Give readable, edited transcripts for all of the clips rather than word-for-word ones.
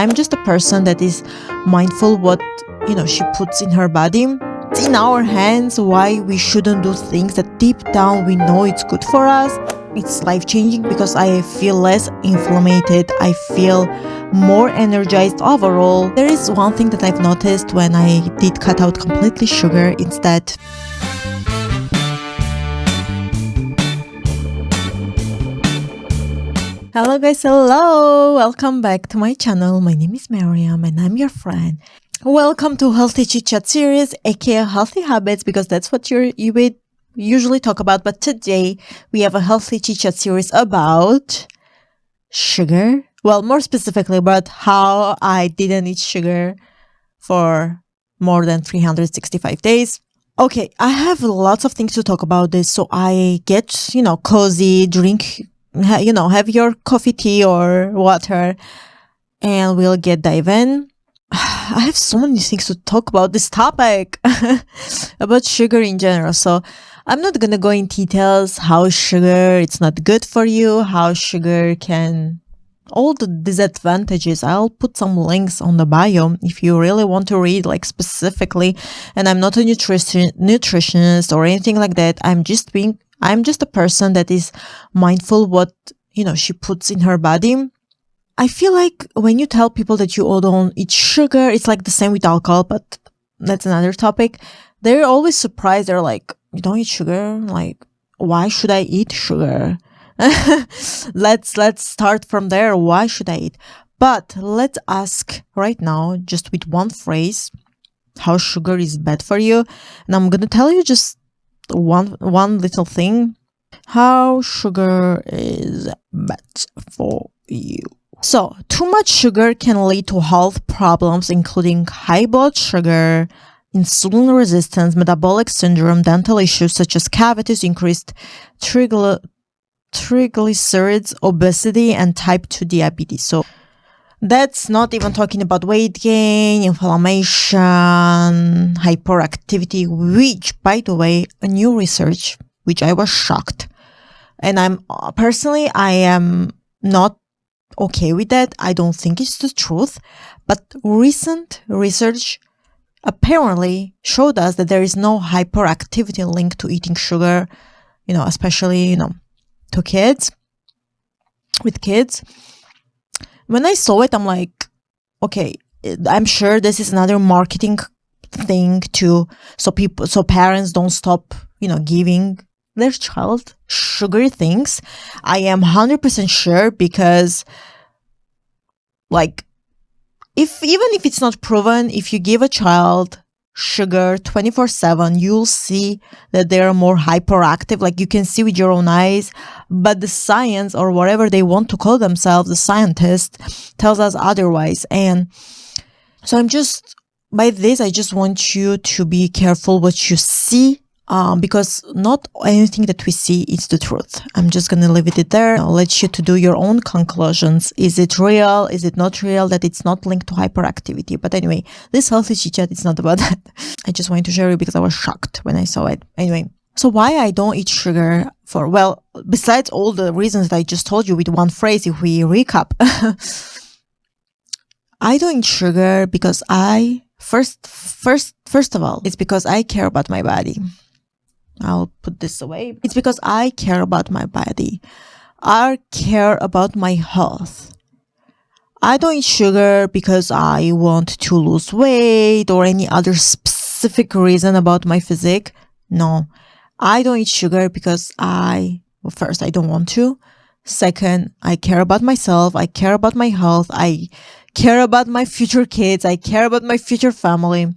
I'm just a person that is mindful what, she puts in her body. It's in our hands why we shouldn't do things that deep down we know it's good for us. It's life-changing because I feel less inflamed. I feel more energized overall. There is one thing that I've noticed when I did cut out completely sugar. It's that hello guys, hello! Welcome back to my channel. My name is Mariam and I'm your friend. Welcome to Healthy Chit Chat series, aka Healthy Habits, because that's what you would usually talk about. But today we have a Healthy Chit Chat series about sugar. Well, more specifically about how I didn't eat sugar for more than 365 days. Okay, I have lots of things to talk about this, so I get, cozy, drink, have your coffee, tea, or water, and we'll dive in. I have so many things to talk about this topic, about sugar in general. So I'm not going to go in details how sugar, it's not good for you, how sugar can, all the disadvantages. I'll put some links on the bio if you really want to read specifically. And I'm not a nutritionist or anything like that. I'm just a person that is mindful what, she puts in her body. I feel like when you tell people that you don't eat sugar, it's like the same with alcohol, but that's another topic. They're always surprised. They're like, you don't eat sugar? Like, why should I eat sugar? Let's start from there. Why should I eat? But let's ask right now, just with one phrase, how sugar is bad for you. And I'm going to tell you just one little thing, how sugar is bad for you. So, too much sugar can lead to health problems, including high blood sugar, insulin resistance, metabolic syndrome, dental issues such as cavities, increased triglycerides, obesity, and type 2 diabetes. So, that's not even talking about weight gain, inflammation, hyperactivity, which, by the way, a new research, which I was shocked. And I am not okay with that. I don't think it's the truth. But recent research apparently showed us that there is no hyperactivity linked to eating sugar, especially, to kids, with kids. When I saw it, I'm like, okay, I'm sure this is another marketing thing too. So parents don't stop, giving their child sugary things. I am 100% sure because even if it's not proven, if you give a child sugar 24/7, you'll see that they are more hyperactive. Like you can see with your own eyes, but the science or whatever they want to call themselves, the scientist tells us otherwise. And so I just want you to be careful what you see. Because not anything that we see is the truth. I'm just going to leave it there. I'll let you to do your own conclusions. Is it real? Is it not real that it's not linked to hyperactivity? But anyway, this healthy chit chat is not about that. I just wanted to share it because I was shocked when I saw it. Anyway, so why I don't eat sugar besides all the reasons that I just told you with one phrase, if we recap, I don't eat sugar because first of all, it's because I care about my body. I'll put this away. It's because I care about my body. I care about my health. I don't eat sugar because I want to lose weight or any other specific reason about my physique. No, I don't eat sugar because first, I don't want to. Second, I care about myself. I care about my health. I care about my future kids. I care about my future family.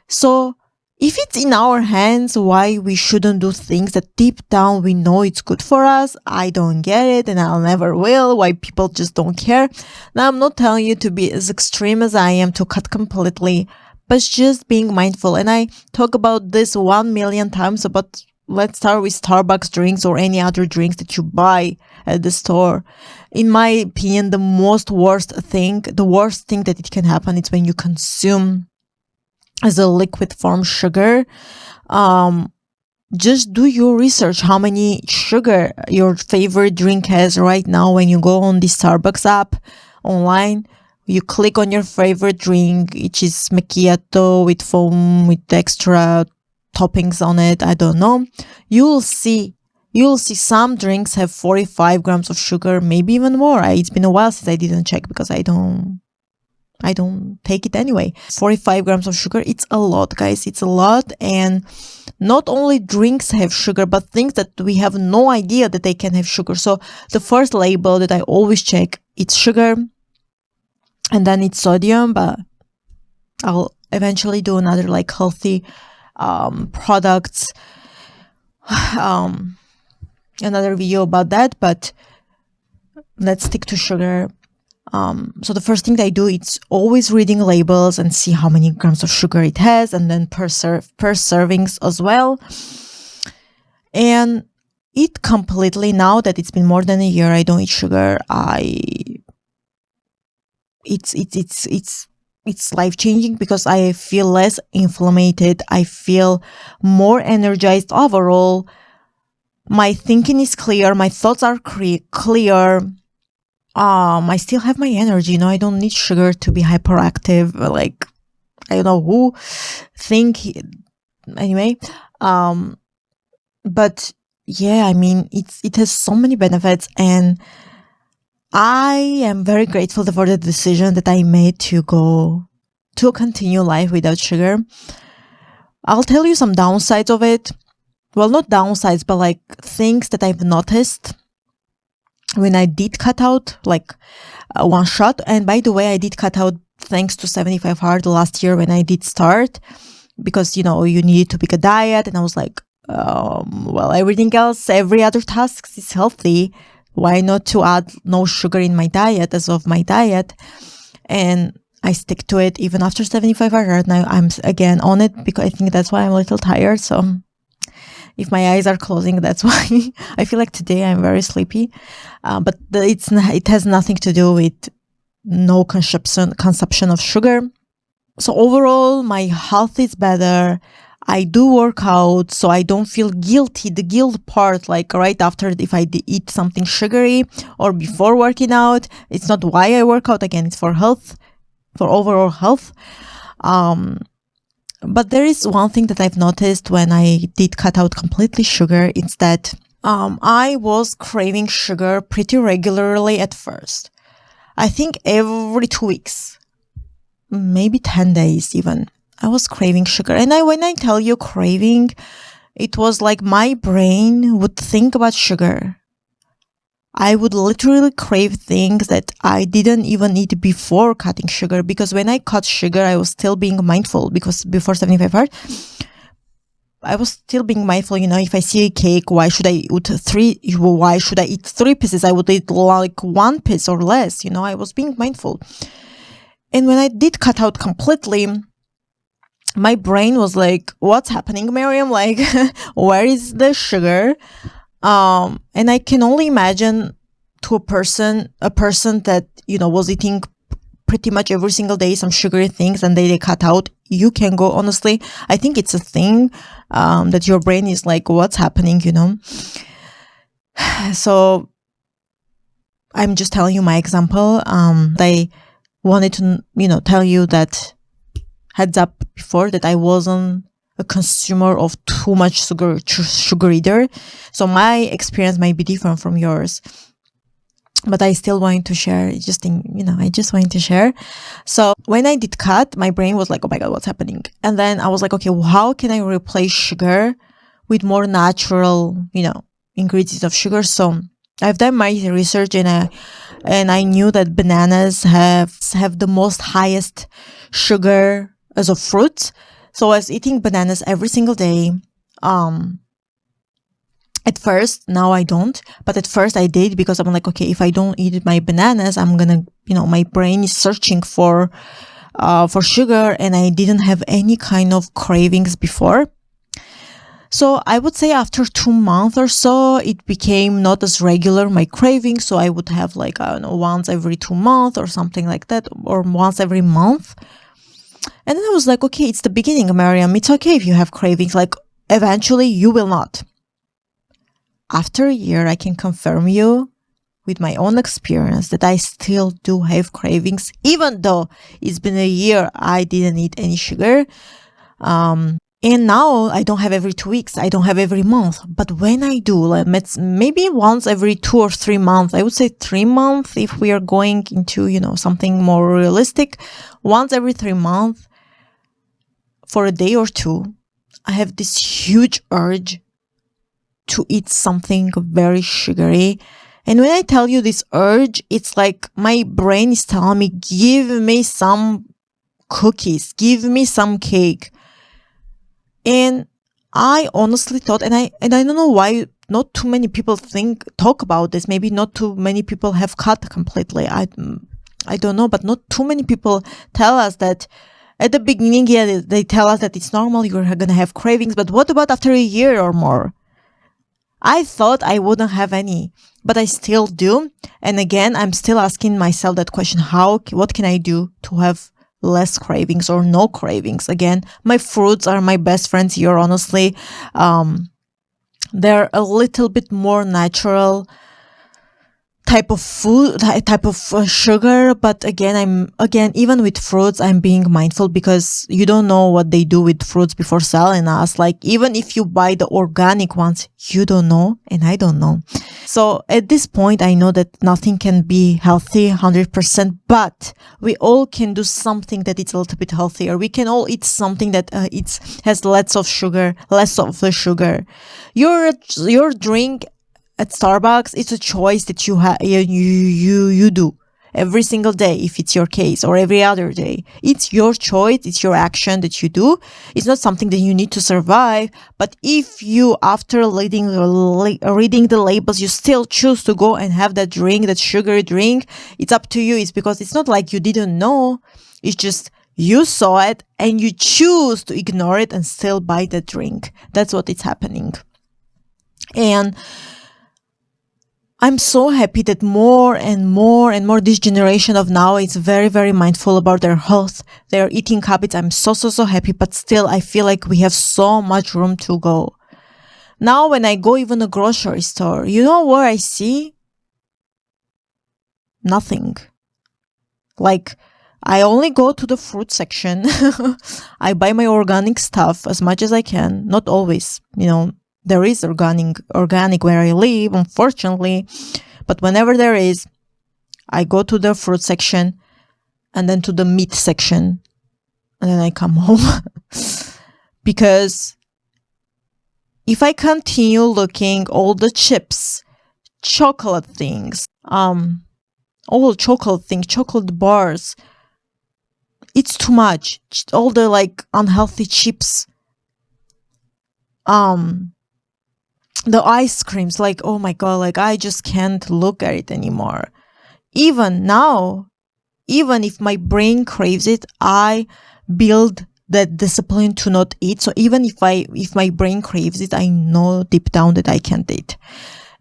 So, if it's in our hands why we shouldn't do things that deep down we know it's good for us, I don't get it and I'll never will, why people just don't care. Now, I'm not telling you to be as extreme as I am to cut completely, but just being mindful. And I talk about this 1 million times, but let's start with Starbucks drinks or any other drinks that you buy at the store. In my opinion, the worst thing that it can happen is when you consume as a liquid form sugar. Just do your research how many sugar your favorite drink has right now. When you go on the Starbucks app online, you click on your favorite drink, which is macchiato with foam, with extra toppings on it, I don't know, you'll see some drinks have 45 grams of sugar, maybe even more. It's been a while since I didn't check because I don't take it anyway. 45 grams of sugar, it's a lot, guys. It's a lot. And not only drinks have sugar, but things that we have no idea that they can have sugar. So the first label that I always check, it's sugar, and then it's sodium, but I'll eventually do another like healthy products, another video about that, but let's stick to sugar. So the first thing that I do, it's always reading labels and see how many grams of sugar it has, and then per servings as well. And it completely, now that it's been more than a year, I don't eat sugar. It's life-changing because I feel less inflamed. I feel more energized overall. My thinking is clear. My thoughts are clear. I still have my energy. I don't need sugar to be hyperactive. Like, I don't know who think anyway. But yeah, I mean, it has so many benefits, and I am very grateful for the decision that I made to continue life without sugar. I'll tell you some downsides of it. Well, not downsides, but like things that I've noticed when I did cut out like one shot. And by the way, I did cut out thanks to 75 Hard last year when I did start, because, you need to pick a diet. And I was like, well, everything else, every other task is healthy. Why not to add no sugar in my diet as of my diet? And I stick to it even after 75 Hard. Now I'm again on it because I think that's why I'm a little tired. So if my eyes are closing, that's why. I feel like today I'm very sleepy. But it has nothing to do with no consumption of sugar. So overall, my health is better. I do work out, so I don't feel guilty. The guilt part, like right after, if I eat something sugary or before working out, it's not why I work out. Again, it's for health, for overall health. But there is one thing that I've noticed when I did cut out completely sugar. It's that I was craving sugar pretty regularly at first. I think every 2 weeks, maybe 10 days even, I was craving sugar. And when I tell you craving, it was like my brain would think about sugar. I would literally crave things that I didn't even eat before cutting sugar, because when I cut sugar, I was still being mindful, because before 75 Hard, I was still being mindful. If I see a cake, why should I eat 3 pieces? I would eat like 1 piece or less. I was being mindful. And when I did cut out completely, my brain was like, what's happening, Miriam? Like, where is the sugar? And I can only imagine to a person that, was eating pretty much every single day some sugary things, and they cut out. You can go, honestly, I think it's a thing, that your brain is like, what's happening, So I'm just telling you my example. I wanted to, tell you that heads up before that I wasn't a consumer of too much sugar either. So my experience might be different from yours, but I still wanted to share. I just wanted to share. So when I did cut, my brain was like, oh my God, what's happening? And then I was like, okay, well, how can I replace sugar with more natural, ingredients of sugar? So I've done my research, and I knew that bananas have the most highest sugar as a fruit. So I was eating bananas every single day. At first, now I don't, but at first I did, because I'm like, okay, if I don't eat my bananas, I'm gonna, my brain is searching for sugar, and I didn't have any kind of cravings before. So I would say after 2 months or so, it became not as regular, my cravings. So I would have like, I don't know, once every 2 months or something like that, or once every month. And then I was like, okay, it's the beginning, Miriam. It's okay if you have cravings. Like, eventually you will not. After a year, I can confirm you with my own experience that I still do have cravings, even though it's been a year I didn't eat any sugar. And now I don't have every 2 weeks. I don't have every month. But when I do, like maybe once every 2 or 3 months, I would say 3 months if we are going into, something more realistic. Once every 3 months for a day or two, I have this huge urge to eat something very sugary. And when I tell you this urge, it's like my brain is telling me, give me some cookies, give me some cake. And I honestly thought, and I don't know why not too many people talk about this. Maybe not too many people have cut completely. I don't know, but not too many people tell us that at the beginning. Yeah, they tell us that it's normal. You're gonna have cravings, but what about after a year or more? I thought I wouldn't have any, but I still do. And again, I'm still asking myself that question: what can I do to have less cravings or no cravings? Again, my fruits are my best friends here, honestly. They're a little bit more natural type of food, type of sugar. But again, even with fruits, I'm being mindful because you don't know what they do with fruits before selling us. Like, even if you buy the organic ones, you don't know, and I don't know. So at this point, I know that nothing can be healthy 100%, but we all can do something that it's a little bit healthier. We can all eat something that has less of the sugar. Your drink at Starbucks, it's a choice that you do every single day, if it's your case, or every other day. It's your choice, it's your action that you do. It's not something that you need to survive. But if you, after reading the labels, you still choose to go and have that drink, that sugary drink, it's up to you. It's because it's not like you didn't know. It's just you saw it and you choose to ignore it and still buy the drink. That's what is happening. And I'm so happy that more and more this generation of now is very, very mindful about their health, their eating habits. I'm so happy, but still I feel like we have so much room to go. Now when I go even a grocery store, you know where I see? Nothing. Like, I only go to the fruit section. I buy my organic stuff as much as I can. Not always, There is organic where I live, unfortunately. But whenever there is, I go to the fruit section and then to the meat section. And then I come home. Because if I continue looking all the chips, chocolate things, chocolate bars, it's too much. All the unhealthy chips. The ice creams, oh my God, I just can't look at it anymore. Even now, even if my brain craves it, I build that discipline to not eat. So even if my brain craves it, I know deep down that I can't eat.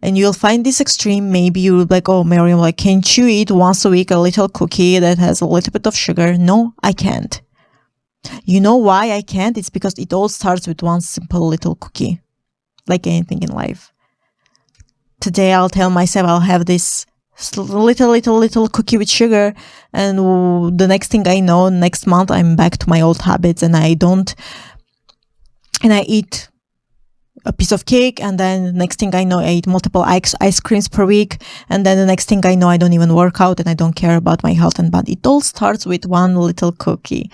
And you'll find this extreme. Maybe you'll be like, oh, Miriam, can't you eat once a week a little cookie that has a little bit of sugar? No, I can't. You know why I can't? It's because it all starts with one simple little cookie. Like anything in life. Today I'll tell myself I'll have this little cookie with sugar, and the next thing I know, next month I'm back to my old habits, and I eat a piece of cake, and then next thing I know I eat multiple ice creams per week, and then the next thing I know I don't even work out and I don't care about my health and body. It all starts with one little cookie.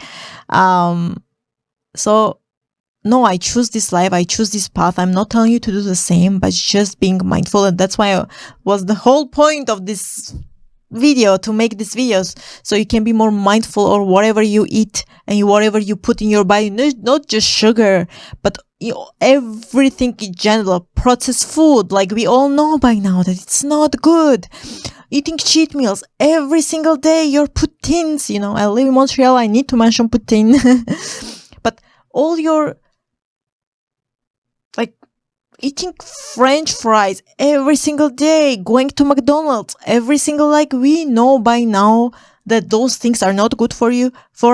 So no, I choose this life. I choose this path. I'm not telling you to do the same, but just being mindful. And that's why was the whole point of this video, to make these videos, so you can be more mindful or whatever you eat and whatever you put in your body, not just sugar, but everything in general, processed food. Like, we all know by now that it's not good. Eating cheat meals every single day, your poutines, I live in Montreal, I need to mention poutine. But all your eating French fries every single day, going to McDonald's every single, we know by now that those things are not good for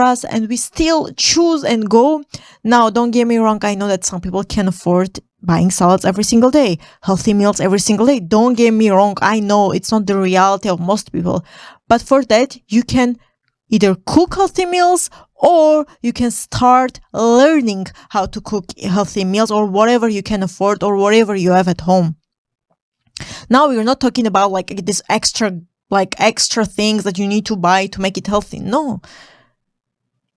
us, and we still choose and go. Now, don't get me wrong, I know that some people can afford buying salads every single day, healthy meals every single day. Don't get me wrong. I know it's not the reality of most people, but for that, you can either cook healthy meals or you can start learning how to cook healthy meals or whatever you can afford or whatever you have at home. Now, we're not talking about like this extra things that you need to buy to make it healthy. No.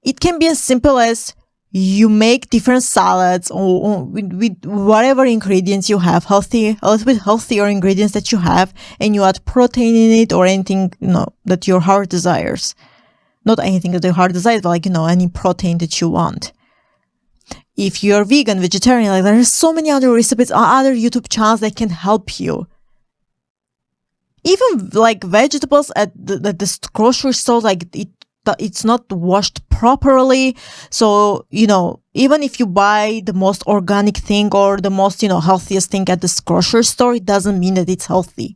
It can be as simple as you make different salads or with whatever ingredients you have, a little bit healthier ingredients that you have, and you add protein in it or anything, that your heart desires. Not anything that your heart desires, but like, any protein that you want. If you're vegan, vegetarian, like there are so many other recipes, other YouTube channels that can help you. Even like vegetables at the grocery store, like it's not washed properly. So, even if you buy the most organic thing or the most, healthiest thing at the grocery store, it doesn't mean that it's healthy.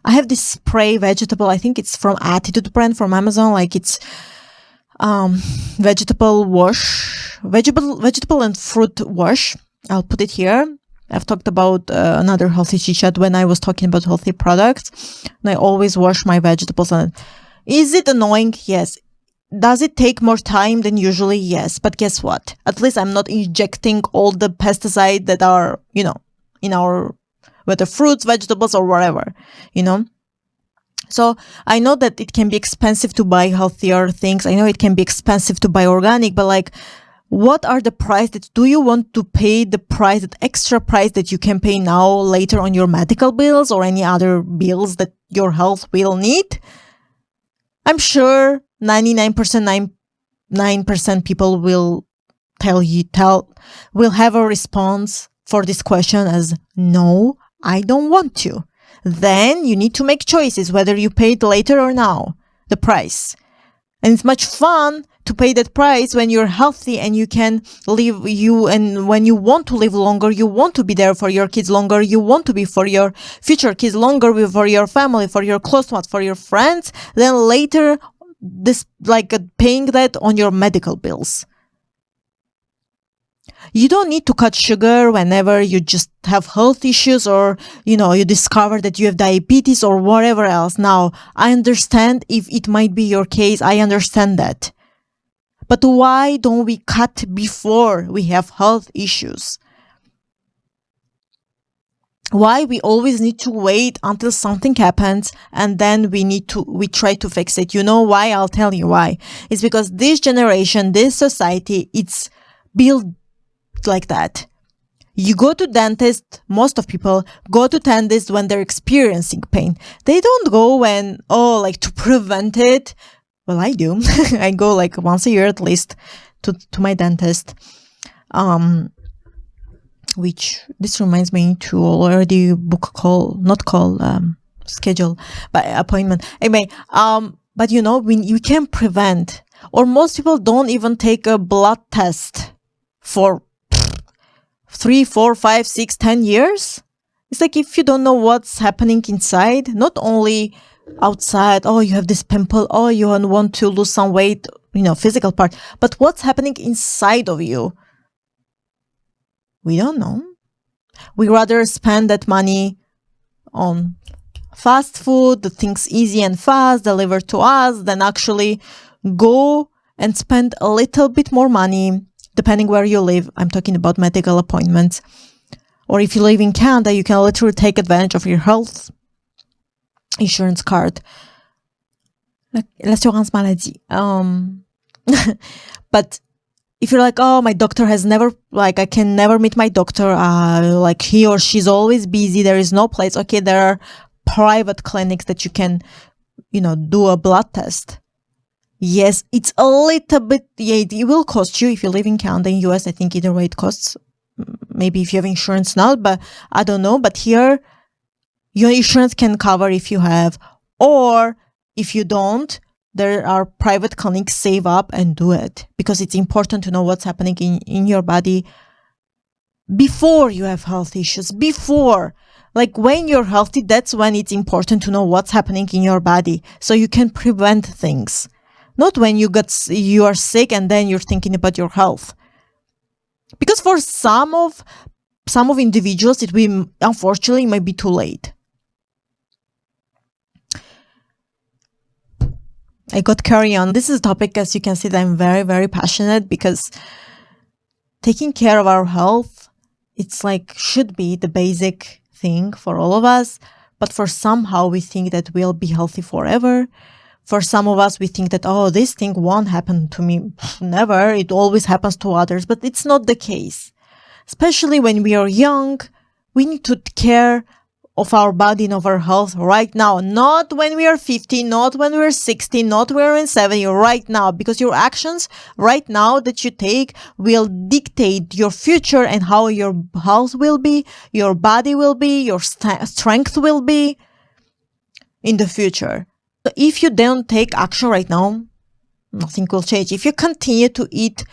I have this spray vegetable. I think it's from Attitude brand from Amazon. Like it's vegetable and fruit wash. I'll put it here. I've talked about another healthy chit chat when I was talking about healthy products. And I always wash my vegetables. And is it annoying? Yes. Does it take more time than usually? Yes. But guess what? At least I'm not injecting all the pesticides that are, in our, whether fruits, vegetables, or whatever, So I know that it can be expensive to buy healthier things. I know it can be expensive to buy organic, but like, what are the prices? Do you want to pay the extra price that you can pay now later on your medical bills or any other bills that your health will need? I'm sure 99% people will will have a response for this question as no, I don't want to. Then you need to make choices whether you pay it later or now, the price. And it's much fun to pay that price when you're healthy and you can live and when you want to live longer, you want to be there for your kids longer, you want to be for your future kids longer, for your family, for your close ones, for your friends, then later paying that on your medical bills. You don't need to cut sugar whenever you just have health issues or, you discover that you have diabetes or whatever else. Now, I understand if it might be your case. I understand that. But why don't we cut before we have health issues? Why we always need to wait until something happens and then we try to fix it? You know why? I'll tell you why. It's because this generation, this society, it's built like that. You go to dentist, most of people go to dentist when they're experiencing pain. They don't go to prevent it. Well, I do. I go like once a year at least to my dentist. Which this reminds me to already schedule by appointment. Anyway, but when you can prevent, or most people don't even take a blood test for 3, 4, 5, 6, 10 years. It's like if you don't know what's happening inside, not only outside, you have this pimple, you want to lose some weight, physical part, but what's happening inside of you. We don't know. We rather spend that money on fast food, the things easy and fast delivered to us, than actually go and spend a little bit more money, depending where you live. I'm talking about medical appointments. Or if you live in Canada, you can literally take advantage of your health insurance card. L'assurance maladie. But if you're like, my doctor has never, I can never meet my doctor, he or she's always busy, there is no place. Okay, there are private clinics that you can, do a blood test. Yes, it's a little bit, it will cost you if you live in Canada. In US, I think either way it costs. Maybe if you have insurance now, but I don't know. But here, your insurance can cover if you have, or if you don't, there are private clinics. Save up and do it, because it's important to know what's happening in your body before you have health issues. Before, when you're healthy, that's when it's important to know what's happening in your body so you can prevent things. Not when you are sick and then you're thinking about your health. Because for some of individuals, it will, unfortunately, might be too late. I got carry on. This is a topic, as you can see, that I'm very, very passionate, because taking care of our health, it's like, should be the basic thing for all of us. But for somehow we think that we'll be healthy forever. For some of us, we think that, oh, this thing won't happen to me. Never. It always happens to others. But it's not the case. Especially when we are young, we need to care of our body and of our health right now. Not when we are 50, not when we're 60, not when we're 70, right now. Because your actions right now that you take will dictate your future and how your health will be, your body will be, your strength will be in the future. If you don't take action right now, nothing will change. If you continue to eat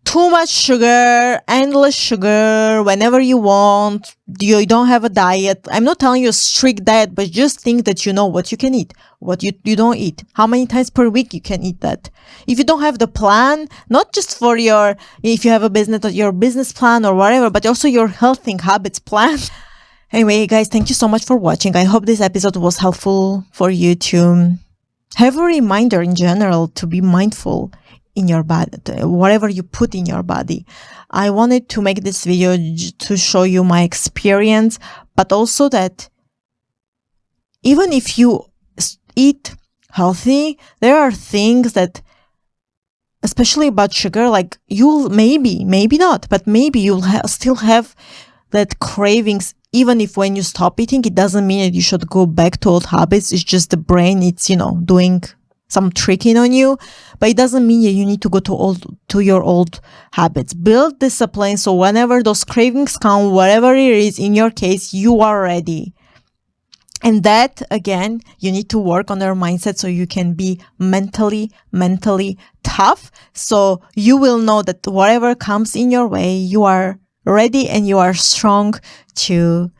too much sugar, endless sugar, whenever you want, you don't have a diet. I'm not telling you a strict diet, but just think that you know what you can eat, what you don't eat, how many times per week you can eat that. If you don't have the plan, not just for if you have a business, your business plan or whatever, but also your healthy habits plan. Anyway, guys, thank you so much for watching. I hope this episode was helpful for you to have a reminder in general to be mindful in your body, whatever you put in your body. I wanted to make this video to show you my experience, but also that even if you eat healthy, there are things that, especially about sugar, like you'll maybe not, but maybe you'll still have that cravings. Even if when you stop eating, it doesn't mean that you should go back to old habits. It's just the brain, it's, doing some tricking on you, but it doesn't mean that you need to go to your old habits. Build discipline, so whenever those cravings come, whatever it is, in your case, you are ready. And that, again, you need to work on your mindset so you can be mentally tough. So you will know that whatever comes in your way, you are ready and you are strong to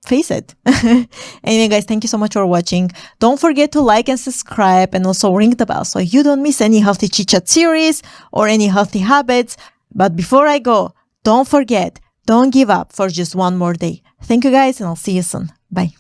face it. Anyway, guys, thank you so much for watching. Don't forget to like and subscribe, and also ring the bell so you don't miss any healthy chit chat series or any healthy habits. But before I go, don't forget, don't give up for just one more day. Thank you, guys, and I'll see you soon. Bye.